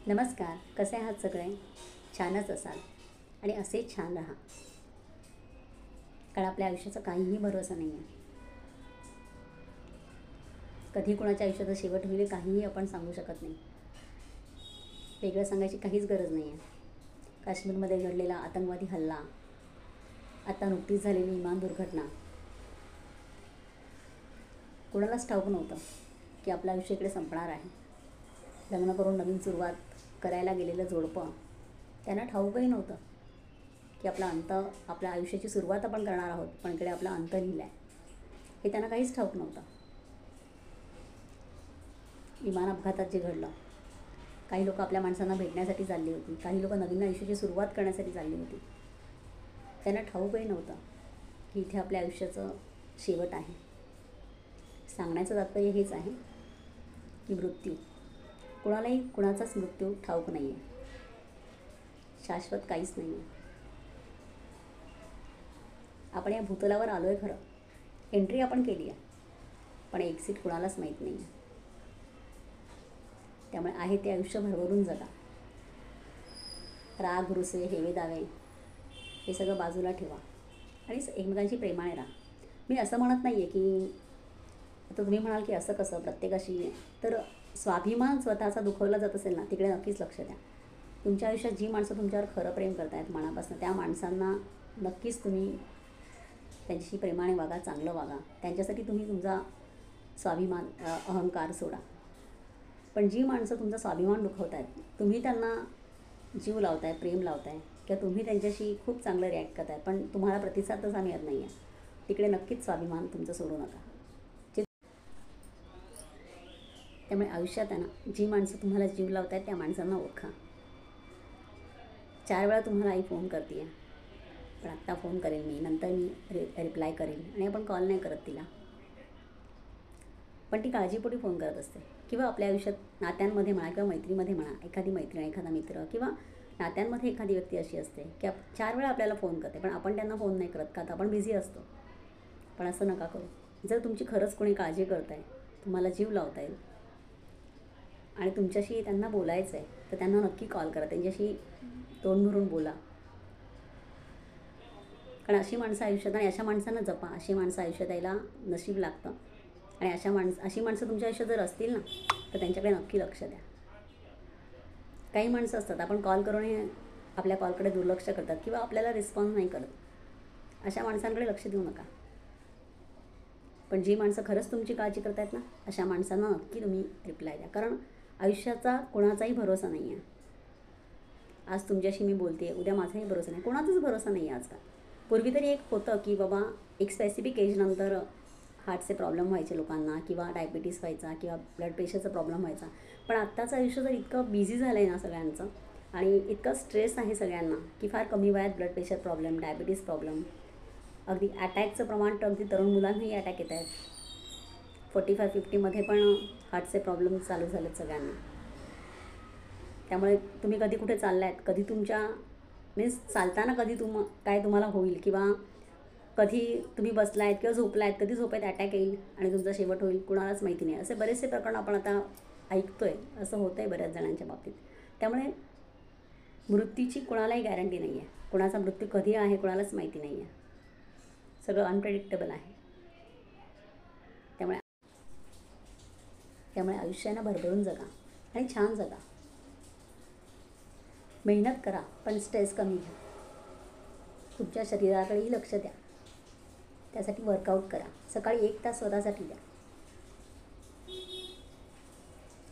नमस्कार. कसे आहात सगळे? छानच असाल आणि असेच छान राहा. कारण आपल्या आयुष्याचा काहीही भरोसा नाही आहे. कधी कोणाच्या आयुष्याचा शेवट होईल काहीही आपण सांगू शकत नाही. वेगळं सांगायची काहीच गरज नाही आहे. काश्मीरमध्ये घडलेला आतंकवादी हल्ला, आता नुकतीच झालेली विमान दुर्घटना, कोणालाच ठाऊक नव्हतं की आपलं आयुष्य इकडे संपणार आहे. लग्न करून नवीन सुरुवात करायला गेलेलं जोडपं, त्यांना ठाऊकही नव्हतं की आपल्या आयुष्याची सुरुवात आपण करणार आहोत, पण इकडे आपला अंत लिहिला आहे हे त्यांना काहीच ठाऊक नव्हतं. विमान अपघातात जे घडलं, काही लोक आपल्या माणसांना भेटण्यासाठी चालली होती, काही लोक नवीन आयुष्याची सुरुवात करण्यासाठी चालली होती. त्यांना ठाऊकही नव्हतं की इथे आपल्या आयुष्याचं शेवट आहे. सांगण्याचं तात्पर्य हेच आहे की मृत्यू, कुणालाही कुणाचाच मृत्यू ठाऊक नाही आहे. शाश्वत काहीच नाही आहे. आपण या भूतलावर आलो आहे खरं, एंट्री आपण केली आहे, पण एक्झिट कुणालाच माहीत नाही आहे. त्यामुळे आहे ते आयुष्य भरभरून जगा. राग, रुसे, हेवे दावे हे सगळं बाजूला ठेवा आणि एकमेकांशी प्रेमाने राहा. मी असं म्हणत नाही आहे की आता तुम्ही म्हणाल की असं कसं प्रत्येकाशी, तर स्वाभिमान स्वतःचा दुखवला जात असेल ना, तिकडे नक्कीच लक्ष द्या. तुमच्या आयुष्यात जी माणसं तुमच्यावर खरं प्रेम करतायत मनापासून, त्या माणसांना नक्कीच तुम्ही त्यांच्याशी प्रेमाने वागा, चांगलं वागा. त्यांच्यासाठी तुम्ही तुमचा स्वाभिमान, अहंकार सोडा. पण जी माणसं तुमचा स्वाभिमान दुखवत आहेत, तुम्ही त्यांना जीव लावताय, प्रेम लावताय किंवा तुम्ही त्यांच्याशी खूप चांगलं रिॲक्ट करताय, पण तुम्हाला प्रतिसाद तसा मिळत नाही आहे, तिकडे नक्कीच स्वाभिमान तुमचं सोडू नका. त्यामुळे आयुष्यात आहे ना, जी माणसं तुम्हाला जीव लावत आहेत त्या माणसांना ओळखा. 4 वेळा तुम्हाला आई फोन करते आहे, पण आत्ता फोन करेल मी, नंतर मी रिप्लाय करेल, आणि आपण कॉल नाही करत तिला, पण ती काळजीपोटी फोन करत असते. किंवा आपल्या आयुष्यात नात्यांमध्ये म्हणा किंवा मैत्रीमध्ये म्हणा, एखादी मैत्रीण, एखादा मित्र किंवा नात्यांमध्ये एखादी व्यक्ती अशी असते की 4 वेळा आपल्याला फोन करते, पण आपण त्यांना फोन नाही करत का, तर आपण बिझी असतो. पण असं नका करू. जर तुमची खरंच कोणी काळजी करत आहे, तुम्हाला जीव लावता येईल आणि तुमच्याशी त्यांना बोलायचं आहे, तर त्यांना नक्की कॉल करा, त्यांच्याशी तोंड भरून बोला. कारण अशी माणसं आयुष्यात, आणि अशा माणसांना जपा. अशी माणसं आयुष्यात यायला नशीब लागतं, आणि अशी माणसं तुमच्या आयुष्यात जर असतील ना, तर त्यांच्याकडे नक्की लक्ष द्या. काही माणसं असतात, आपण कॉल करूनही आपल्या कॉलकडे दुर्लक्ष करतात किंवा आपल्याला रिस्पॉन्स नाही करत. अशा माणसांकडे लक्ष देऊ नका. पण जी माणसं खरंच तुमची काळजी करत आहेत ना, अशा माणसांना नक्की तुम्ही रिप्लाय द्या. कारण आयुष्याचा कोणाचाही भरोसा नाही आहे. आज तुमच्याशी मी बोलते, उद्या माझाही भरोसा नाही, कोणाचाच भरोसा नाही आहे आजकाल. पूर्वी तरी एक होतं की बाबा एक स्पेसिफिक एजनंतर हार्टचे प्रॉब्लेम व्हायचे लोकांना, किंवा डायबिटीस व्हायचा, किंवा ब्लड प्रेशरचा प्रॉब्लेम व्हायचा. पण आत्ताचं आयुष्य जर इतकं बिझी झालं आहे ना सगळ्यांचं, आणि इतकं स्ट्रेस आहे सगळ्यांना, की फार कमी वयात blood pressure problem, diabetes problem, अगदी अटॅकचं प्रमाण तर अगदी तरुण मुलांनाही अटॅक येत आहेत. 45-50मध्ये पण हार्टचे प्रॉब्लेम चालू झालेत सगळ्यांना. त्यामुळे तुम्ही कधी कुठे चालला आहेत, कधी तुमच्या चालताना कधी काय तुम्हाला होईल, किंवा कधी तुम्ही बसला आहेत किंवा झोपला आहेत, कधी झोपेत अटॅक येईल आणि तुमचा शेवट होईल, कुणालाच माहिती नाही. असे बरेचसे प्रकरण आपण आता ऐकतो आहे, असं होतं आहे बऱ्याच जणांच्या बाबतीत. त्यामुळे मृत्यूची कुणालाही गॅरंटी नाही आहे. कुणाचा मृत्यू कधी आहे कुणालाच माहिती नाही आहे. सगळं अनप्रेडिक्टेबल आहे. त्यामुळे आयुष्यानं भरभरून जगा आणि छान जगा. मेहनत करा, पण स्ट्रेस कमी घ्या. तुमच्या शरीराकडेही लक्ष द्या. त्यासाठी वर्कआउट करा. सकाळी 1 तास स्वतःसाठी द्या.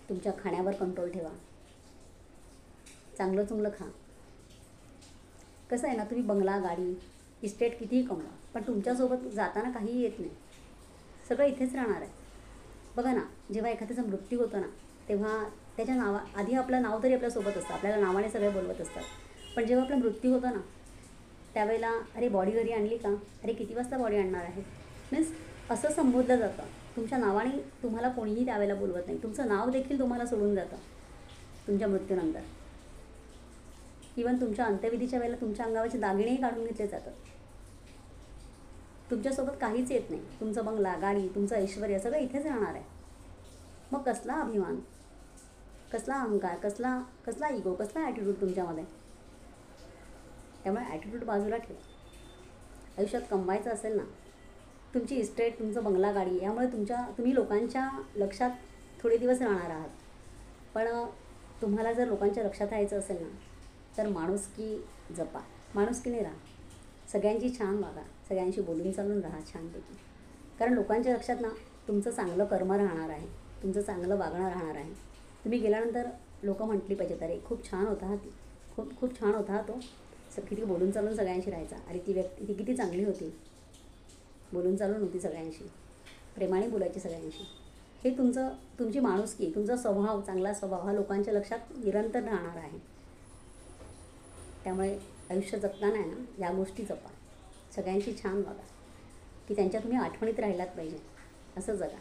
तुमच्या खाण्यावर कंट्रोल ठेवा. चांगलं चुंगलं खा. कसं आहे ना, तुम्ही बंगला, गाडी, इस्टेट कितीही कमवा, पण तुमच्यासोबत जाताना काहीही येत नाही. सगळं इथेच राहणार आहे. बघा ना, जेव्हा एखाद्याचा मृत्यू होतो ना, तेव्हा त्याच्या आधी आपलं नाव तरी आपल्यासोबत असतं, आपल्याला नावाने सगळे बोलवत असतात. पण जेव्हा आपला मृत्यू होतो ना, त्यावेळेला अरे बॉडी घरी आणली का, अरे किती वाजता बॉडी आणणार आहे, मीन्स असं संबोधलं जातं. तुमच्या नावाने तुम्हाला कोणीही त्यावेळेला बोलवत नाही. तुमचं नाव देखील तुम्हाला सोडून जातं तुमच्या मृत्यूनंतर. इवन तुमच्या अंत्यविधीच्या वेळेला तुमच्या अंगावरचे दागिनेही काढून घेतले जातात. तुमच्यासोबत काहीच येत नाही. तुमचं बंगला, गाडी, तुमचं ऐश्वर्य सगळं इथेच राहणार आहे. मग कसला अभिमान. कसला अहंकार, कसला कसला इगो, कसला ॲटिट्यूड तुमच्यामध्ये. त्यामुळे ॲटिट्यूड बाजूला ठेवा. आयुष्यात कमवायचं असेल ना, तुमची इस्टेट, तुमचं बंगला, गाडी, यामुळे तुम्ही लोकांच्या लक्षात थोडे दिवस राहणार आहात. पण तुम्हाला जर लोकांच्या लक्षात राहायचं असेल ना, तर माणुसकी जपा, माणुसकीने राहा, सगळ्यांची छान वागा, सगळ्यांशी बोलून चालून राहा छानपैकी. कारण लोकांच्या लक्षात ना तुमचं चांगलं कर्म राहणार आहे, तुमचं चांगलं वागणं राहणार आहे. तुम्ही गेल्यानंतर लोक म्हटली पाहिजेत, अरे खूप छान होता हा, ती खूप छान होता हा तो, किती बोलून चालून सगळ्यांशी राहायचा, आणि ती किती चांगली होती, बोलून चालून होती सगळ्यांशी, प्रेमाने बोलायची सगळ्यांशी. हे तुमची माणुसकी, तुमचा स्वभाव, चांगला स्वभाव हा लोकांच्या लक्षात निरंतर राहणार आहे. त्यामुळे आयुष्य जगताना आहे ना, या गोष्टी जपा, सगळ्यांशी छान वागा, की त्यांच्या तुम्ही आठवणीत राहिलात पाहिजे, असं जगा.